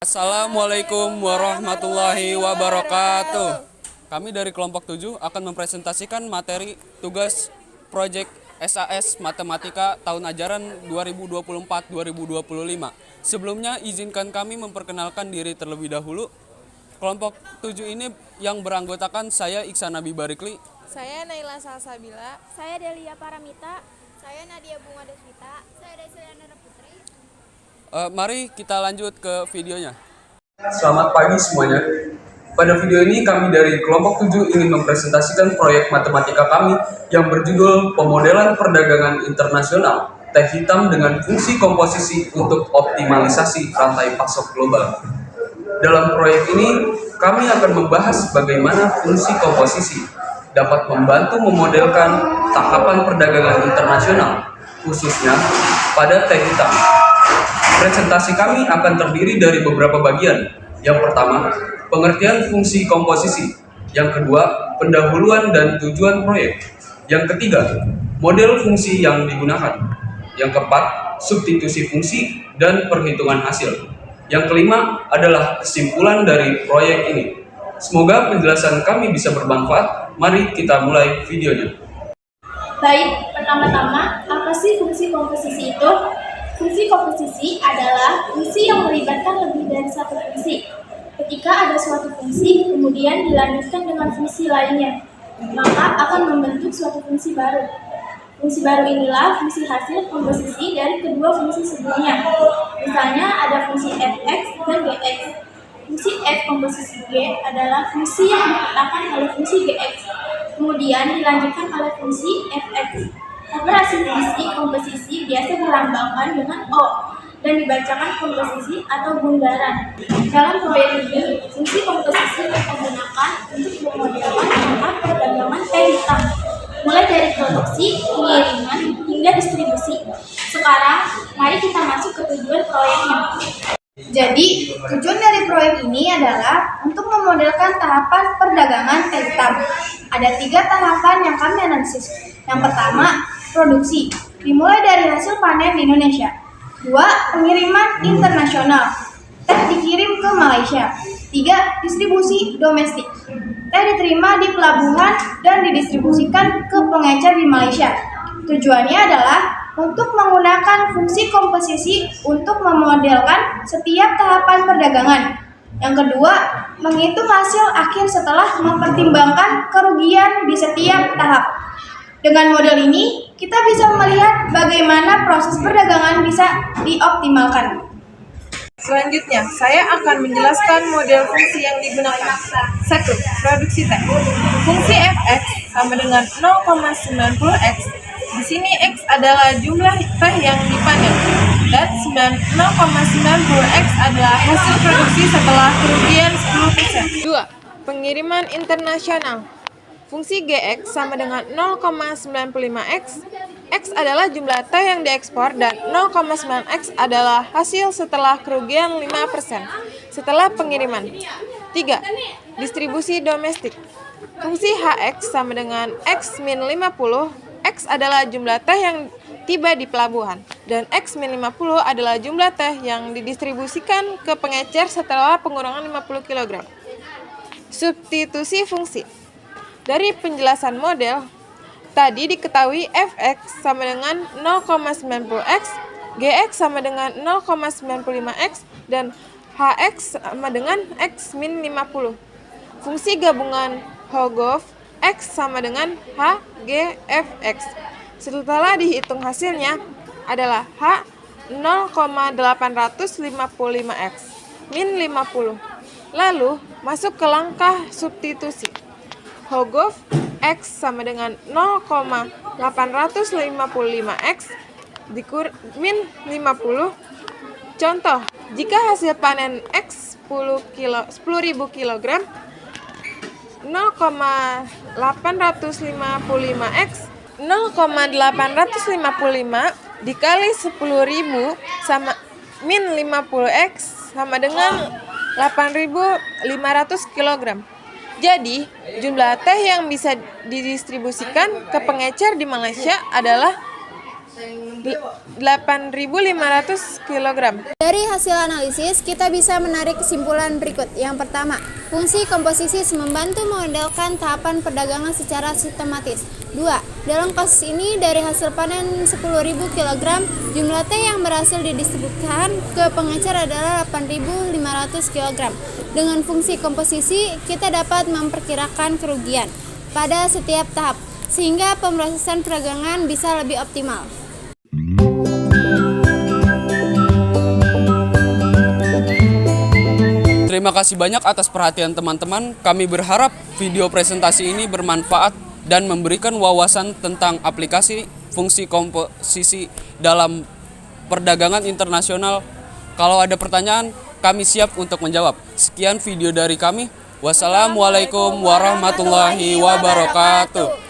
Assalamualaikum warahmatullahi wabarakatuh. Kami dari kelompok 7 akan mempresentasikan materi tugas proyek SAS Matematika tahun ajaran 2024-2025. Sebelumnya izinkan kami memperkenalkan diri terlebih dahulu. Kelompok 7 ini yang beranggotakan saya Iksan Nabi Barikli, Saya Naila Salsabila. Saya Delia Paramita. Saya Nadia Bunga Deswita. Saya Desiliana Putri. Mari kita lanjut ke videonya. Selamat pagi semuanya. Pada video ini kami dari kelompok 7 ingin mempresentasikan proyek matematika kami yang berjudul Pemodelan Perdagangan Internasional Teh Hitam dengan Fungsi Komposisi untuk Optimalisasi Rantai Pasok Global. Dalam proyek ini, kami akan membahas bagaimana fungsi komposisi dapat membantu memodelkan tahapan perdagangan internasional, khususnya pada teh hitam. Presentasi kami akan terdiri dari beberapa bagian. Yang pertama, pengertian fungsi komposisi. Yang kedua, pendahuluan dan tujuan proyek. Yang ketiga, model fungsi yang digunakan. Yang keempat, substitusi fungsi dan perhitungan hasil. Yang kelima adalah kesimpulan dari proyek ini. Semoga penjelasan kami bisa bermanfaat. Mari kita mulai videonya. Baik, pertama-tama, apa sih fungsi komposisi itu? Fungsi komposisi adalah fungsi yang melibatkan lebih dari satu fungsi. Ketika ada suatu fungsi, kemudian dilanjutkan dengan fungsi lainnya, maka akan membentuk suatu fungsi baru. Fungsi baru inilah fungsi hasil komposisi dari kedua fungsi sebelumnya. Misalnya ada fungsi fx dan gx. Fungsi f komposisi g adalah fungsi yang dipetakan oleh fungsi gx, kemudian dilanjutkan oleh fungsi fx. Operasi fungsi komposisi biasa dilambangkan dengan O dan dibacakan komposisi atau bundaran. Dalam proyek ini, fungsi komposisi kita gunakan untuk memodelkan tahap perdagangan teh hitam, mulai dari produksi, pengiriman, hingga distribusi. Sekarang, mari kita masuk ke tujuan proyeknya. Jadi, tujuan dari proyek ini adalah untuk memodelkan tahapan perdagangan teh hitam. Ada 3 tahapan yang kami analisis. Yang pertama, produksi, dimulai dari hasil panen di Indonesia. 2. Pengiriman internasional, teh dikirim ke Malaysia. 3. Distribusi domestik, teh diterima di pelabuhan dan didistribusikan ke pengecer di Malaysia. Tujuannya adalah untuk menggunakan fungsi komposisi untuk memodelkan setiap tahapan perdagangan. Yang kedua, menghitung hasil akhir setelah mempertimbangkan kerugian di setiap tahap. Dengan model ini, kita bisa melihat bagaimana proses perdagangan bisa dioptimalkan. Selanjutnya, saya akan menjelaskan model fungsi yang digunakan. 1. Produksi teh. Fungsi fx sama dengan 0,90x. Di sini x adalah jumlah teh yang dipanen dan 0,90x adalah hasil produksi setelah kerugian 10%. 2. Pengiriman internasional. Fungsi gx sama dengan 0,95x. X adalah jumlah teh yang diekspor dan 0,9x adalah hasil setelah kerugian 5% setelah pengiriman. 3. Distribusi domestik. Fungsi hx sama dengan x min 50. X adalah jumlah teh yang tiba di pelabuhan dan x min 50 adalah jumlah teh yang didistribusikan ke pengecer setelah pengurangan 50 kg. Substitusi fungsi. Dari penjelasan model, tadi diketahui fx sama dengan 0,90x, gx sama dengan 0,95x, dan hx sama dengan x min 50. Fungsi gabungan Hooge x sama dengan h g fx. Setelah dihitung hasilnya adalah h 0,855x min 50. Lalu masuk ke langkah substitusi. Hooge x sama dengan 0,855x min 50. Contoh, jika hasil panen x 10.000 kg, 0,855x 0,855 dikali 10.000 sama min 50x sama dengan 8.500 kg. Jadi, jumlah teh yang bisa didistribusikan ke pengecer di Malaysia adalah 8.500 kg. Dari hasil analisis, kita bisa menarik kesimpulan berikut. Yang pertama, fungsi komposisi membantu memodelkan tahapan perdagangan secara sistematis. 2. Dalam kasus ini, dari hasil panen 10.000 kg, jumlah teh yang berhasil didistribusikan ke pengecer adalah 8.500 kg. Dengan fungsi komposisi, kita dapat memperkirakan kerugian pada setiap tahap, sehingga pemrosesan perdagangan bisa lebih optimal. Terima kasih banyak atas perhatian teman-teman. Kami berharap video presentasi ini bermanfaat dan memberikan wawasan tentang aplikasi fungsi komposisi dalam perdagangan internasional. Kalau ada pertanyaan, kami siap untuk menjawab. Sekian video dari kami. Wassalamualaikum warahmatullahi wabarakatuh.